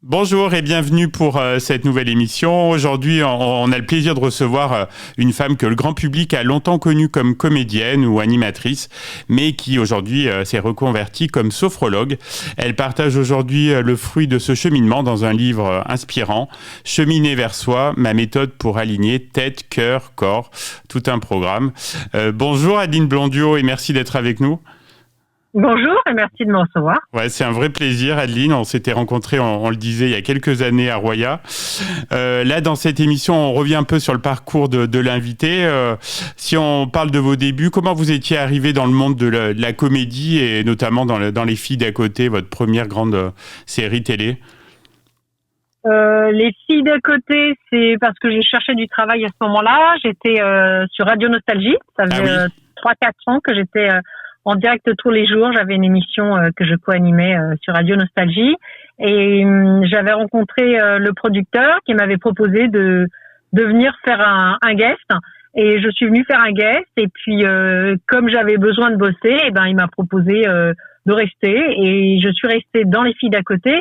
Bonjour et bienvenue pour cette nouvelle émission. Aujourd'hui, on a le plaisir de recevoir une femme que le grand public a longtemps connue comme comédienne ou animatrice, mais qui aujourd'hui s'est reconvertie comme sophrologue. Elle partage aujourd'hui le fruit de ce cheminement dans un livre inspirant, Cheminer vers soi, ma méthode pour aligner tête, cœur, corps, tout un programme. Bonjour Adeline Blondiot et merci d'être avec nous. Bonjour et merci de me recevoir. Ouais, c'est un vrai plaisir, Adeline. On s'était rencontrés, on le disait, il y a quelques années à Roya. Là, dans cette émission, on revient un peu sur le parcours de l'invité. Si on parle de vos débuts, comment vous étiez arrivé dans le monde de la comédie et notamment dans Les Filles d'à côté, votre première grande série télé? Les Filles d'à côté, c'est parce que je cherchais du travail à ce moment-là. J'étais sur Radio Nostalgie. Ça faisait 3-4 ans que j'étais en direct tous les jours. J'avais une émission que je co-animais sur Radio Nostalgie. Et j'avais rencontré le producteur qui m'avait proposé de venir faire un guest. Et je suis venue faire un guest. Et puis, comme j'avais besoin de bosser, il m'a proposé de rester. Et je suis restée dans Les Filles d'à côté.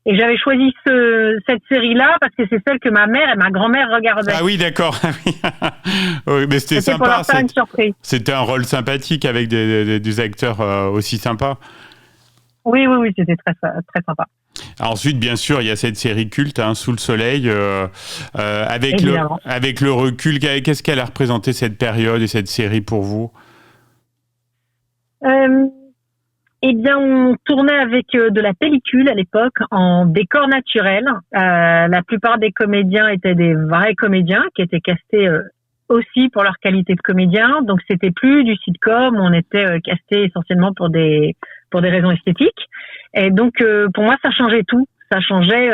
Et j'avais choisi cette série-là parce que c'est celle que ma mère et ma grand-mère regardaient. Ah oui, d'accord. Oui, mais c'était sympa. Pour leur faire une surprise. C'était un rôle sympathique avec des acteurs aussi sympas. Oui, c'était très sympa. Ensuite, bien sûr, il y a cette série culte, Sous le soleil. Avec le recul, qu'est-ce qu'elle a représenté cette période et cette série pour vous? Eh bien, on tournait avec de la pellicule à l'époque en décor naturel. La plupart des comédiens étaient des vrais comédiens qui étaient castés aussi pour leur qualité de comédien. Donc, c'était plus du sitcom. On était castés essentiellement pour des raisons esthétiques. Et donc, pour moi, ça changeait tout. Ça changeait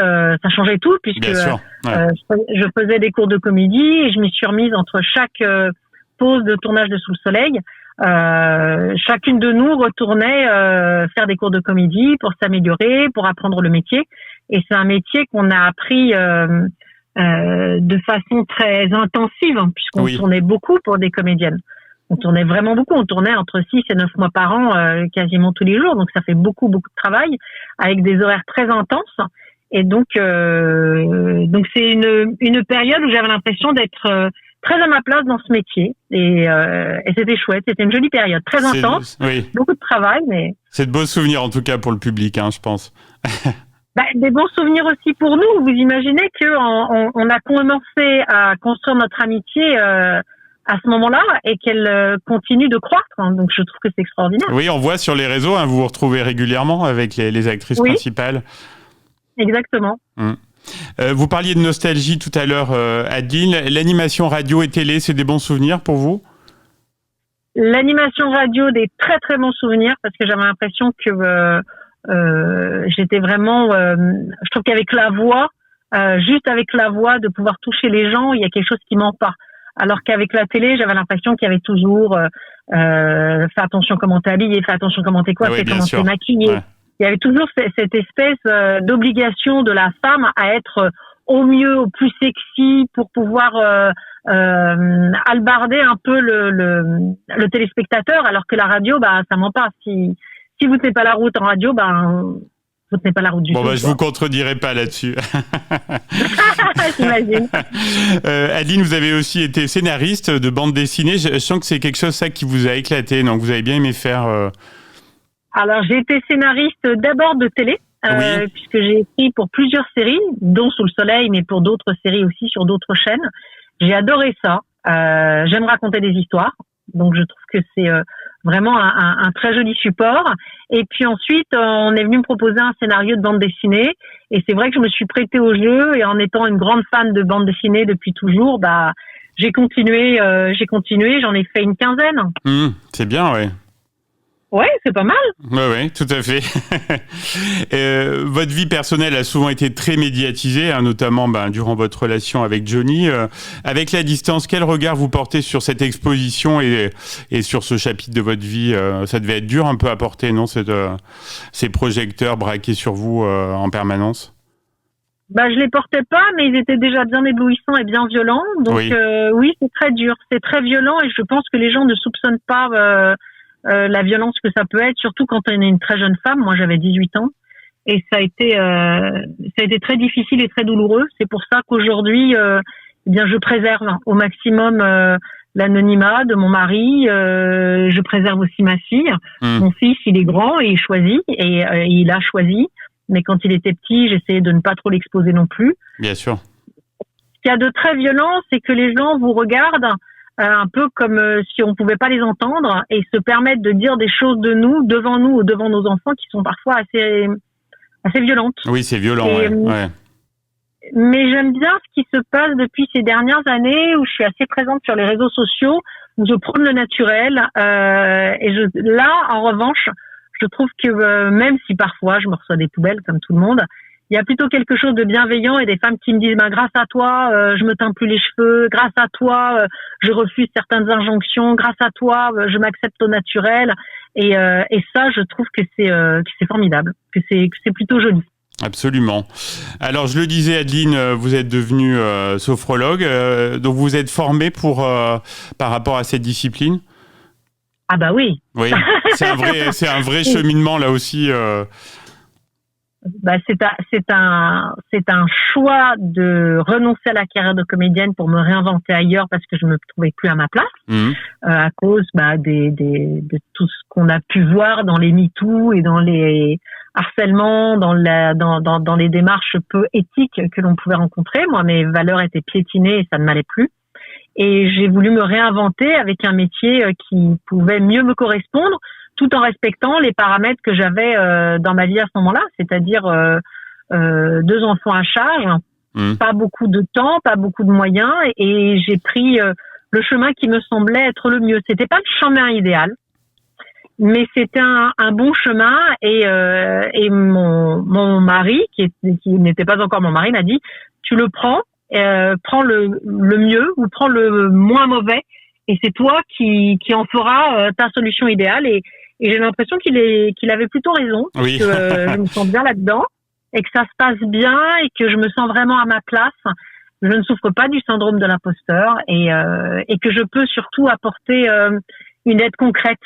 tout puisque je faisais des cours de comédie et je m'y suis remise entre chaque pause de tournage de Sous le soleil. Chacune de nous retournait faire des cours de comédie pour s'améliorer, pour apprendre le métier. Et c'est un métier qu'on a appris de façon très intensive, puisqu'on tournait beaucoup pour des comédiennes. On tournait vraiment beaucoup. On tournait entre 6 et 9 mois par an, quasiment tous les jours. Donc ça fait beaucoup de travail avec des horaires très intenses. Et donc c'est une période où j'avais l'impression d'être très à ma place dans ce métier et c'était chouette, c'était une jolie période, très intense, beaucoup de travail, mais c'est de beaux souvenirs en tout cas pour le public, je pense. Des bons souvenirs aussi pour nous. Vous imaginez que on a commencé à construire notre amitié à ce moment-là et qu'elle continue de croître, donc je trouve que c'est extraordinaire. Oui, on voit sur les réseaux, vous vous retrouvez régulièrement avec les actrices principales. Exactement. Vous parliez de nostalgie tout à l'heure, Adeline. L'animation radio et télé, c'est des bons souvenirs pour vous? L'animation radio, des très très bons souvenirs parce que j'avais l'impression que j'étais vraiment... je trouve qu'avec la voix, juste avec la voix, de pouvoir toucher les gens, il y a quelque chose qui manque pas. Alors qu'avec la télé, j'avais l'impression qu'il y avait toujours fais attention comment t'es habillé, fais attention comment t'es coiffé, comment t'es maquillé. Ouais. Il y avait toujours cette espèce d'obligation de la femme à être au mieux, au plus sexy pour pouvoir albarder un peu le téléspectateur, alors que la radio, ça ment pas. Si vous tenez pas la route en radio, vous tenez pas la route du tout. Je vous contredirai pas là-dessus. J'imagine. Adeline, vous avez aussi été scénariste de bande dessinée. Je sens que c'est quelque chose ça qui vous a éclaté, donc vous avez bien aimé faire... Alors, j'ai été scénariste d'abord de télé, puisque j'ai écrit pour plusieurs séries, dont Sous le soleil, mais pour d'autres séries aussi sur d'autres chaînes. J'ai adoré ça. J'aime raconter des histoires, donc je trouve que c'est vraiment un très joli support. Et puis ensuite, on est venu me proposer un scénario de bande dessinée, et c'est vrai que je me suis prêtée au jeu, et en étant une grande fan de bande dessinée depuis toujours, j'ai continué, j'en ai fait une quinzaine. C'est bien, ouais. Ouais, c'est pas mal. Ouais, tout à fait. Votre vie personnelle a souvent été très médiatisée, notamment durant votre relation avec Johnny. Avec la distance, quel regard vous portez sur cette exposition et sur ce chapitre de votre vie? Ça devait être dur un peu à porter, non, ces projecteurs braqués sur vous en permanence? Je les portais pas, mais ils étaient déjà bien éblouissants et bien violents. Donc oui, c'est très dur, c'est très violent, et je pense que les gens ne soupçonnent pas la violence que ça peut être, surtout quand on est une très jeune femme. Moi, j'avais 18 ans. et ça a été très difficile et très douloureux. C'est pour ça qu'aujourd'hui, eh bien, je préserve au maximum l'anonymat de mon mari. Je préserve aussi ma fille. Mon fils, il est grand et il choisit, et il a choisi. Mais quand il était petit, j'essayais de ne pas trop l'exposer non plus. Bien sûr. Ce qu'il y a de très violent, c'est que les gens vous regardent un peu comme si on pouvait pas les entendre et se permettent de dire des choses de nous, devant nous ou devant nos enfants, qui sont parfois assez violentes. Oui, c'est violent, ouais. Mais j'aime bien ce qui se passe depuis ces dernières années où je suis assez présente sur les réseaux sociaux, où je prône le naturel. Là, en revanche, je trouve que même si parfois je me reçois des poubelles comme tout le monde, il y a plutôt quelque chose de bienveillant et des femmes qui me disent grâce à toi, je me teins plus les cheveux, grâce à toi, je refuse certaines injonctions, grâce à toi, je m'accepte au naturel. Et ça, je trouve que c'est formidable, que c'est plutôt joli. Absolument. Alors, je le disais, Adeline, vous êtes devenue sophrologue, donc vous êtes formée par rapport à cette discipline ? Ah bah oui. Oui, c'est un vrai cheminement là aussi. C'est un choix de renoncer à la carrière de comédienne pour me réinventer ailleurs parce que je me trouvais plus à ma place à cause de tout ce qu'on a pu voir dans les MeToo et dans les harcèlements, dans les démarches peu éthiques que l'on pouvait rencontrer. Moi, mes valeurs étaient piétinées et ça ne m'allait plus. Et j'ai voulu me réinventer avec un métier qui pouvait mieux me correspondre, tout en respectant les paramètres que j'avais dans ma vie à ce moment-là, c'est-à-dire 2 enfants à charge, pas beaucoup de temps, pas beaucoup de moyens, et j'ai pris le chemin qui me semblait être le mieux. C'était pas le chemin idéal, mais c'était un bon chemin, et mon mari, qui n'était pas encore mon mari, m'a dit tu le prends. Prends le mieux ou prends le moins mauvais et c'est toi qui en fera ta solution idéale et j'ai l'impression qu'il avait plutôt raison oui. que je me sens bien là-dedans et que ça se passe bien et que je me sens vraiment à ma place. Je ne souffre pas du syndrome de l'imposteur et que je peux surtout apporter une aide concrète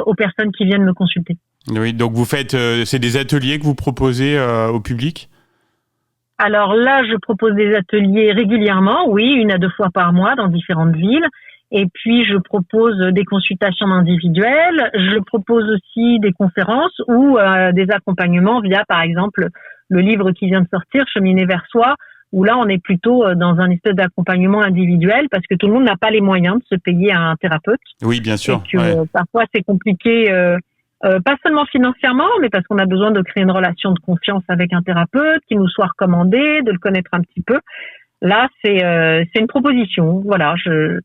aux personnes qui viennent me consulter. Oui, donc vous faites c'est des ateliers que vous proposez au public ? Alors là, je propose des ateliers régulièrement, oui, 1 à 2 fois par mois dans différentes villes. Et puis, je propose des consultations individuelles. Je propose aussi des conférences ou des accompagnements via, par exemple, le livre qui vient de sortir, Cheminer vers soi, où là, on est plutôt dans un espèce d'accompagnement individuel parce que tout le monde n'a pas les moyens de se payer un thérapeute. Oui, bien sûr. Et que parfois, c'est compliqué. Pas seulement financièrement, mais parce qu'on a besoin de créer une relation de confiance avec un thérapeute, qui nous soit recommandé, de le connaître un petit peu. Là, c'est une proposition. Voilà, je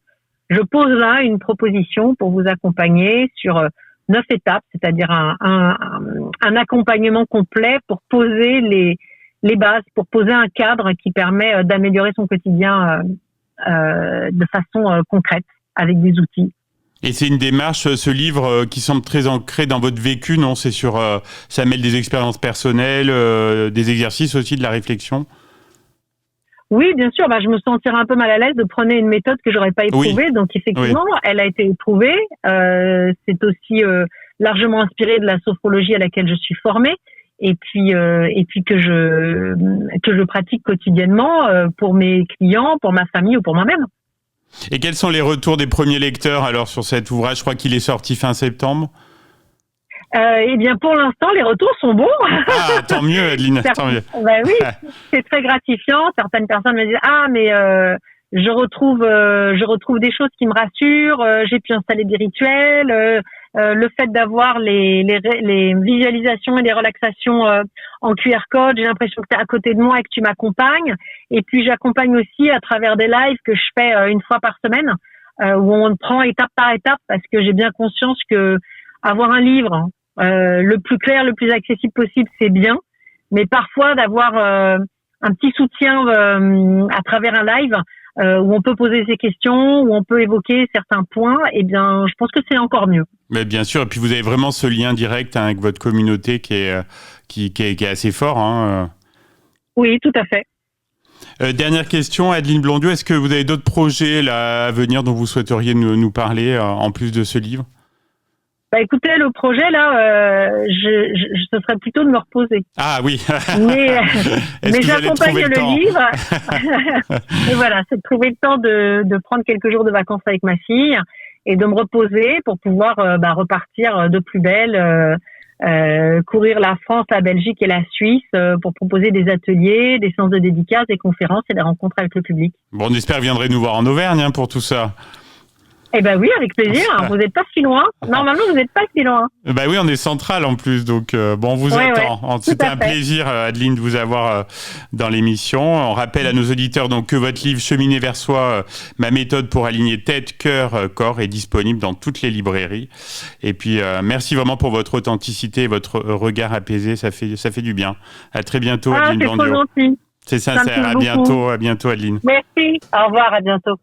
pose là une proposition pour vous accompagner sur 9 étapes, c'est-à-dire un accompagnement complet pour poser les bases, pour poser un cadre qui permet d'améliorer son quotidien de façon concrète avec des outils. Et c'est une démarche, ce livre, qui semble très ancré dans votre vécu, non ? C'est ça mêle des expériences personnelles, des exercices aussi, de la réflexion. Oui, bien sûr. Je me sentirais un peu mal à l'aise de prendre une méthode que j'aurais pas éprouvée. Oui. Donc effectivement, elle a été éprouvée. C'est aussi largement inspiré de la sophrologie à laquelle je suis formée. Et puis que je pratique quotidiennement pour mes clients, pour ma famille ou pour moi-même. Et quels sont les retours des premiers lecteurs alors sur cet ouvrage ? Je crois qu'il est sorti fin septembre. Eh bien, pour l'instant, les retours sont bons. Ah, tant mieux, Adeline, tant mieux. Oui, c'est très gratifiant. Certaines personnes me disent mais je retrouve des choses qui me rassurent. J'ai pu installer des rituels. Le fait d'avoir les visualisations et les relaxations en QR code, j'ai l'impression que tu es à côté de moi et que tu m'accompagnes. Et puis j'accompagne aussi à travers des lives que je fais 1 fois par semaine, où on prend étape par étape, parce que j'ai bien conscience que avoir un livre le plus clair, le plus accessible possible, c'est bien, mais parfois d'avoir un petit soutien à travers un live où on peut poser ses questions, où on peut évoquer certains points, eh bien, je pense que c'est encore mieux. Mais bien sûr, et puis vous avez vraiment ce lien direct avec votre communauté qui est assez fort. Hein. Oui, tout à fait. Dernière question, Adeline Blondiau, est-ce que vous avez d'autres projets là, à venir dont vous souhaiteriez nous parler en plus de ce livre ? Bah écoutez, le projet là, ce serait plutôt de me reposer. Ah oui. Mais j'accompagne le livre. Et voilà, c'est de trouver le temps de prendre quelques jours de vacances avec ma fille et de me reposer pour pouvoir repartir de plus belle, courir la France, la Belgique et la Suisse pour proposer des ateliers, des séances de dédicaces, des conférences et des rencontres avec le public. Bon, on espère que vous viendrez nous voir en Auvergne pour tout ça. Eh ben oui, avec plaisir. Vous n'êtes pas si loin. Normalement, vous n'êtes pas si loin. Bah oui, on est central en plus, donc on vous attend. Ouais, c'était un plaisir, Adeline, de vous avoir dans l'émission. On rappelle à nos auditeurs donc que votre livre Cheminer vers soi, ma méthode pour aligner tête, cœur, corps est disponible dans toutes les librairies. Et puis merci vraiment pour votre authenticité et votre regard apaisé. Ça fait du bien. À très bientôt, Adeline Bandio. C'est trop gentil. C'est sincère. À bientôt, Adeline. Merci. Au revoir. À bientôt.